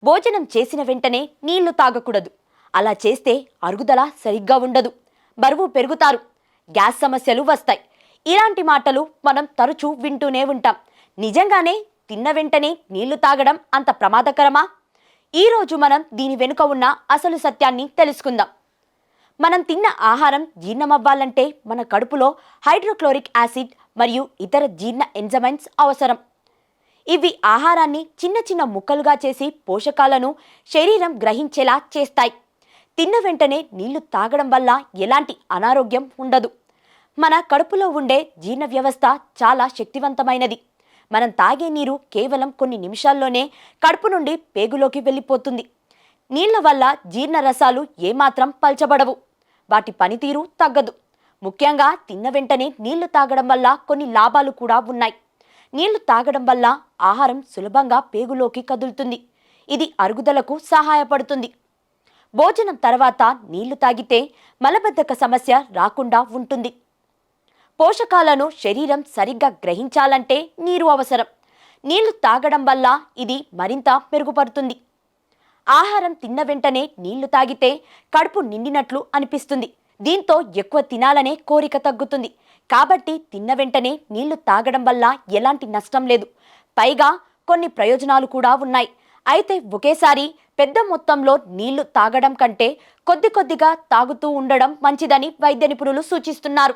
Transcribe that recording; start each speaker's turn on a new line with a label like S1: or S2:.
S1: భోజనం చేసిన వెంటనే నీళ్లు తాగకూడదు. అలా చేస్తే అరుగుదల సరిగ్గా ఉండదు, బరువు పెరుగుతారు, గ్యాస్ సమస్యలు వస్తాయి. ఇలాంటి మాటలు మనం తరచూ వింటూనే ఉంటాం. నిజంగానే తిన్న వెంటనే నీళ్లు తాగడం అంత ప్రమాదకరమా? ఈరోజు మనం దీని వెనుక ఉన్న అసలు సత్యాన్ని తెలుసుకుందాం. మనం తిన్న ఆహారం జీర్ణమవ్వాలంటే మన కడుపులో హైడ్రోక్లోరిక్ యాసిడ్ మరియు ఇతర జీర్ణ ఎంజైమ్స్ అవసరం. ఇవి ఆహారాన్ని చిన్న చిన్న ముక్కలుగా చేసి పోషకాలను శరీరం గ్రహించేలా చేస్తాయి. తిన్న వెంటనే నీళ్లు తాగడం వల్ల ఎలాంటి అనారోగ్యం ఉండదు. మన కడుపులో ఉండే జీర్ణ వ్యవస్థ చాలా శక్తివంతమైనది. మనం తాగే నీరు కేవలం కొన్ని నిమిషాల్లోనే కడుపు నుండి పేగులోకి వెళ్ళిపోతుంది. నీళ్ల వల్ల జీర్ణ రసాలు ఏమాత్రం పల్చబడవు, వాటి పనితీరు తగ్గదు. ముఖ్యంగా తిన్న వెంటనే నీళ్లు తాగడం వల్ల కొన్ని లాభాలు కూడా ఉన్నాయి. నీళ్లు తాగడం వల్ల ఆహారం సులభంగా పేగులోకి కదులుతుంది. ఇది అరుగుదలకు సహాయపడుతుంది. భోజనం తర్వాత నీళ్లు తాగితే మలబద్ధక సమస్య రాకుండా ఉంటుంది. పోషకాలను శరీరం సరిగ్గా గ్రహించాలంటే నీరు అవసరం. నీళ్లు తాగడం వల్ల ఇది మరింత మెరుగుపడుతుంది. ఆహారం తిన్న వెంటనే నీళ్లు తాగితే కడుపు నిండినట్లు అనిపిస్తుంది. దీంతో ఎక్కువ తినాలనే కోరిక తగ్గుతుంది. కాబట్టి తిన్న వెంటనే నీళ్లు తాగడం వల్ల ఎలాంటి నష్టం లేదు, పైగా కొన్ని ప్రయోజనాలు కూడా ఉన్నాయి. అయితే ఒకేసారి పెద్ద మొత్తంలో నీళ్లు తాగడం కంటే కొద్ది కొద్దిగా తాగుతూ ఉండడం మంచిదని వైద్య నిపుణులు సూచిస్తున్నారు.